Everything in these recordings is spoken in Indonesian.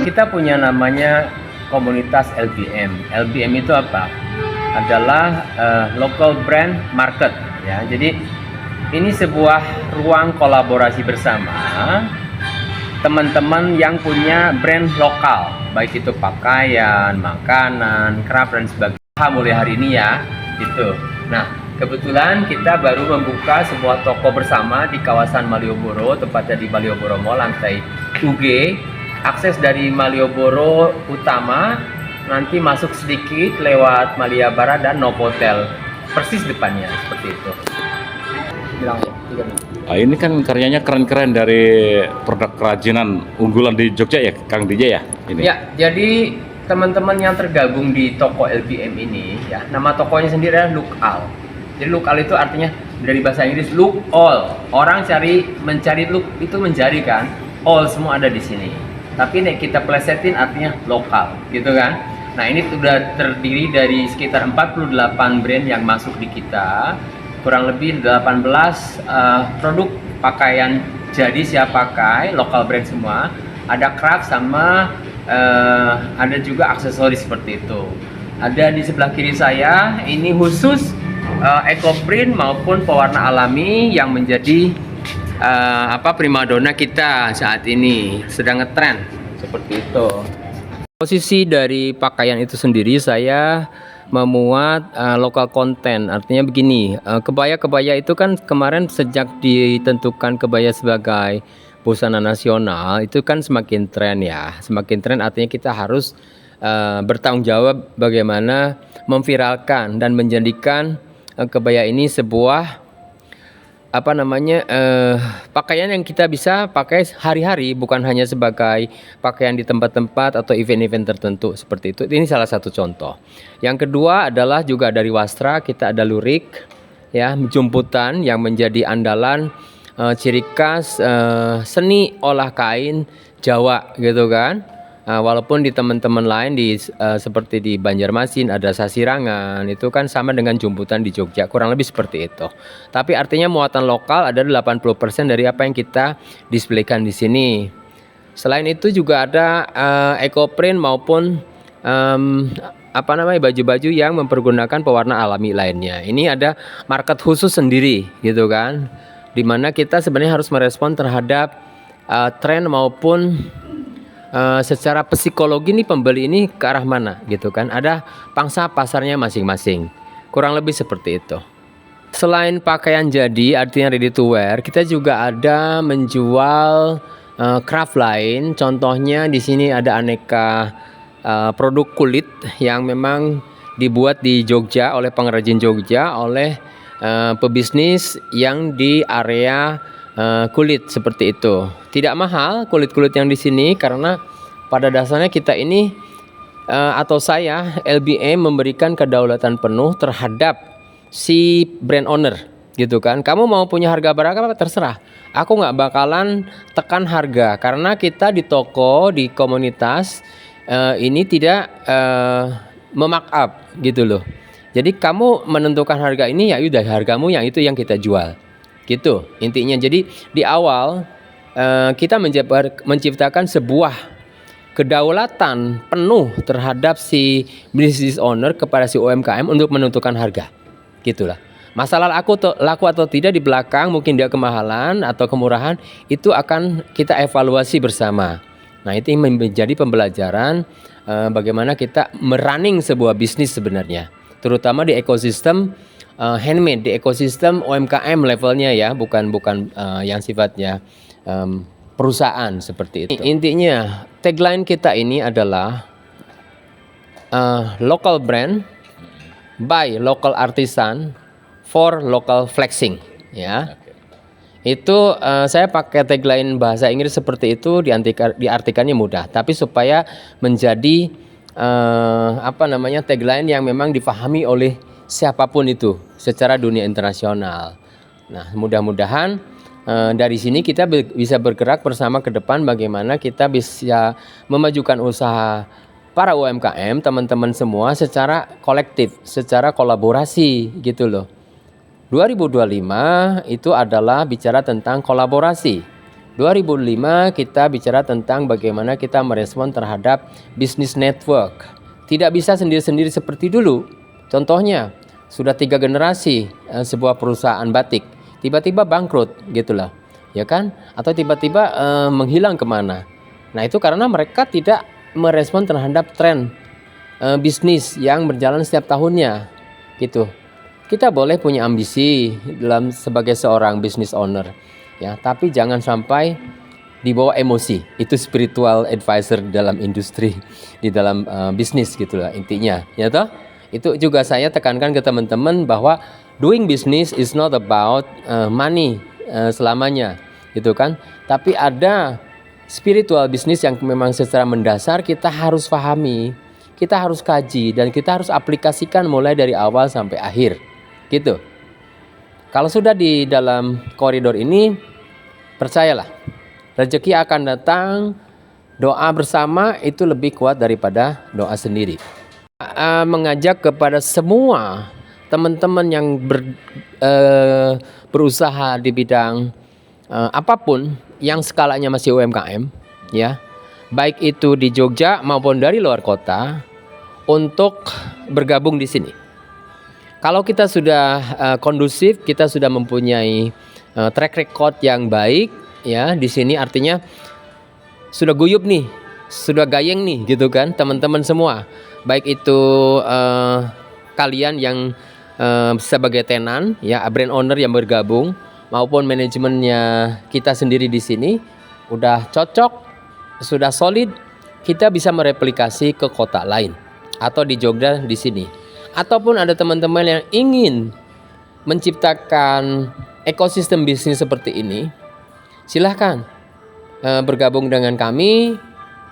Kita punya namanya komunitas LBM. LBM itu apa? Adalah local brand market ya. Jadi ini sebuah ruang kolaborasi bersama teman-teman yang punya brand lokal, baik itu pakaian, makanan, craft dan sebagainya. Mulai hari ini ya, gitu. Nah, kebetulan kita baru membuka sebuah toko bersama di kawasan Malioboro, tepatnya di Malioboro Mall lantai UG. Akses dari Malioboro Utama, nanti masuk sedikit lewat Malia Barat dan Novotel, persis depannya seperti itu. Bilang ya, 3 menit. Ini kan karyanya keren-keren dari produk kerajinan unggulan di Jogja ya, Kang DJ ya? Ini. Ya, jadi teman-teman yang tergabung di toko LBM ini, ya, nama tokonya sendiri adalah Look All. Jadi Look All itu artinya dari bahasa Inggris look all. Orang mencari look itu mencari kan, all semua ada di sini. Tapi nih kita plesetin artinya lokal, gitu kan? Nah, ini sudah terdiri dari sekitar 48 brand yang masuk di kita. Kurang lebih 18 produk pakaian jadi siap pakai, lokal brand semua. Ada craft sama ada juga aksesoris seperti itu. Ada di sebelah kiri saya, ini khusus eco print maupun pewarna alami yang menjadi primadona kita saat ini, sedang ngetren seperti itu. Posisi dari pakaian itu sendiri saya memuat lokal konten, artinya begini, kebaya-kebaya itu kan kemarin sejak ditentukan kebaya sebagai busana nasional itu kan semakin tren ya, semakin tren artinya kita harus bertanggung jawab bagaimana memviralkan dan menjadikan kebaya ini sebuah pakaian yang kita bisa pakai hari-hari, bukan hanya sebagai pakaian di tempat-tempat atau event-event tertentu seperti itu. Ini salah satu contoh. Yang kedua adalah juga dari Wastra kita ada lurik ya, jumputan yang menjadi andalan ciri khas seni olah kain Jawa gitu kan. Walaupun di teman-teman lain seperti di Banjarmasin ada sasirangan, itu kan sama dengan jumputan di Jogja, kurang lebih seperti itu. Tapi artinya muatan lokal ada 80% dari apa yang kita displaykan di sini. Selain itu juga ada eco print maupun baju-baju yang mempergunakan pewarna alami lainnya. Ini ada market khusus sendiri gitu kan, dimana kita sebenarnya harus merespon terhadap tren maupun secara psikologi nih pembeli ini ke arah mana gitu kan. Ada pangsa pasarnya masing-masing, kurang lebih seperti itu. Selain pakaian jadi artinya ready to wear, kita juga ada menjual craft lain. Contohnya di sini ada aneka produk kulit yang memang dibuat di Jogja oleh pengrajin Jogja, oleh pebisnis yang di area kulit seperti itu. Tidak mahal kulit-kulit yang di sini karena pada dasarnya kita ini atau saya LBM memberikan kedaulatan penuh terhadap si brand owner gitu kan. Kamu mau punya harga berapa terserah. Aku nggak bakalan tekan harga karena kita di toko di komunitas ini tidak memark up gitu loh. Jadi kamu menentukan harga ini, ya udah hargamu yang itu yang kita jual. Gitu intinya. Jadi di awal kita menciptakan sebuah kedaulatan penuh terhadap si business owner kepada si UMKM untuk menentukan harga. Gitulah. Masalah laku atau tidak di belakang, mungkin dia kemahalan atau kemurahan, itu akan kita evaluasi bersama. Nah, itu menjadi pembelajaran bagaimana kita merunning sebuah bisnis sebenarnya, terutama di ekosistem handmade, di ekosistem UMKM levelnya ya, bukan yang sifatnya perusahaan seperti itu. Intinya tagline kita ini adalah local brand by local artisan for local flexing ya. Itu saya pakai tagline bahasa Inggris seperti itu, diartikannya mudah, tapi supaya menjadi tagline yang memang difahami oleh siapapun itu secara dunia internasional. Nah, mudah-mudahan dari sini kita bisa bergerak bersama ke depan bagaimana kita bisa memajukan usaha para UMKM, teman-teman semua secara kolektif, secara kolaborasi gitu loh. 2025 itu adalah bicara tentang kolaborasi. 2005 kita bicara tentang bagaimana kita merespon terhadap bisnis network. Tidak bisa sendiri-sendiri seperti dulu. Contohnya, sudah 3 generasi sebuah perusahaan batik tiba-tiba bangkrut gitulah, ya kan? Atau tiba-tiba menghilang kemana. Nah itu karena mereka tidak merespon terhadap tren bisnis yang berjalan setiap tahunnya gitu. Kita boleh punya ambisi dalam sebagai seorang business owner, ya, tapi jangan sampai dibawa emosi. Itu spiritual advisor dalam industri, di dalam bisnis gitulah intinya, ya toh. Itu juga saya tekankan ke teman-teman bahwa doing business is not about money selamanya, gitu kan. Tapi ada spiritual bisnis yang memang secara mendasar kita harus pahami, kita harus kaji, dan kita harus aplikasikan mulai dari awal sampai akhir, gitu. Kalau sudah di dalam koridor ini, percayalah, rezeki akan datang. Doa bersama itu lebih kuat daripada doa sendiri. Mengajak kepada semua teman-teman yang berusaha di bidang apapun yang skalanya masih UMKM, ya, baik itu di Jogja maupun dari luar kota, untuk bergabung di sini. Kalau kita sudah kondusif, kita sudah mempunyai track record yang baik, ya, di sini artinya sudah guyup nih, sudah gayeng nih, gitu kan, teman-teman semua. Baik itu kalian yang sebagai tenan, ya, brand owner yang bergabung, maupun manajemennya kita sendiri di sini udah cocok, sudah solid, kita bisa mereplikasi ke kota lain atau di Jogja di sini. Ataupun ada teman-teman yang ingin menciptakan ekosistem bisnis seperti ini, silahkan bergabung dengan kami.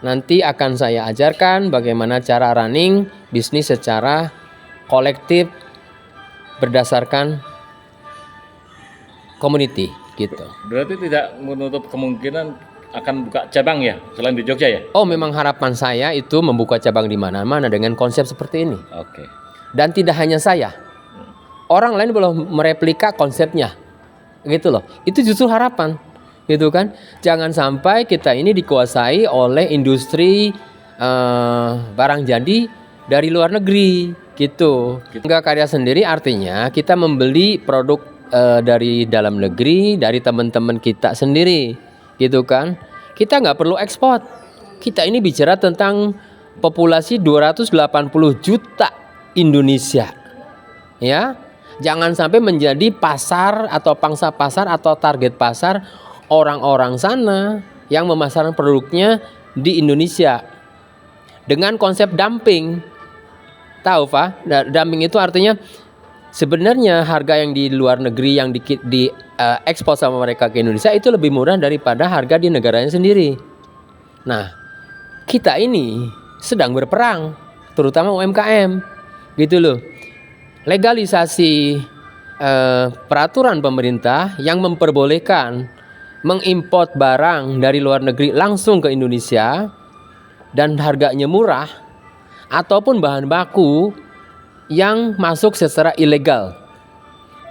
Nanti akan saya ajarkan bagaimana cara running bisnis secara kolektif berdasarkan community gitu. Berarti tidak menutup kemungkinan akan buka cabang ya selain di Jogja ya? Oh, memang harapan saya itu membuka cabang di mana-mana dengan konsep seperti ini. Oke. Dan tidak hanya saya, orang lain belum mereplika konsepnya, gitu loh. Itu justru harapan, gitu kan. Jangan sampai kita ini dikuasai oleh industri barang jadi dari luar negeri, gitu. Enggak karya sendiri artinya kita membeli produk dari dalam negeri, dari teman-teman kita sendiri, gitu kan. Kita nggak perlu ekspor. Kita ini bicara tentang populasi 280 juta Indonesia, ya. Jangan sampai menjadi pasar atau pangsa pasar atau target pasar orang-orang sana yang memasarkan produknya di Indonesia dengan konsep dumping. Tahu Pak? Dumping itu artinya sebenarnya harga yang di luar negeri yang di ekspor sama mereka ke Indonesia itu lebih murah daripada harga di negaranya sendiri. Nah, kita ini sedang berperang, terutama UMKM, gitu loh. Legalisasi peraturan pemerintah yang memperbolehkan mengimpor barang dari luar negeri langsung ke Indonesia dan harganya murah, ataupun bahan baku yang masuk secara ilegal.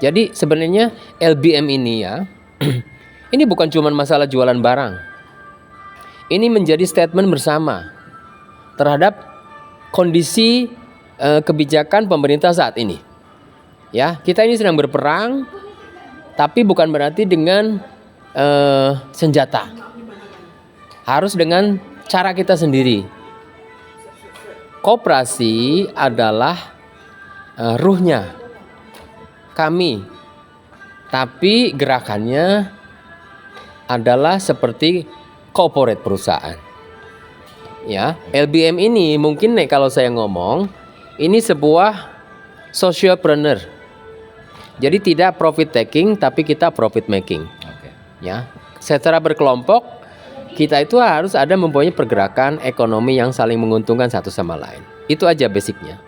Jadi sebenarnya LBM ini ya, ini bukan cuma masalah jualan barang. Ini menjadi statement bersama terhadap kondisi kebijakan pemerintah saat ini. Ya, kita ini sedang berperang, tapi bukan berarti dengan senjata. Harus dengan cara kita sendiri. Koperasi adalah ruhnya kami, tapi gerakannya adalah seperti corporate perusahaan. Ya, LBM ini mungkin nih kalau saya ngomong, ini sebuah sociopreneur. Jadi tidak profit taking tapi kita profit making. Ya, secara berkelompok kita itu harus ada mempunyai pergerakan ekonomi yang saling menguntungkan satu sama lain. Itu aja basicnya.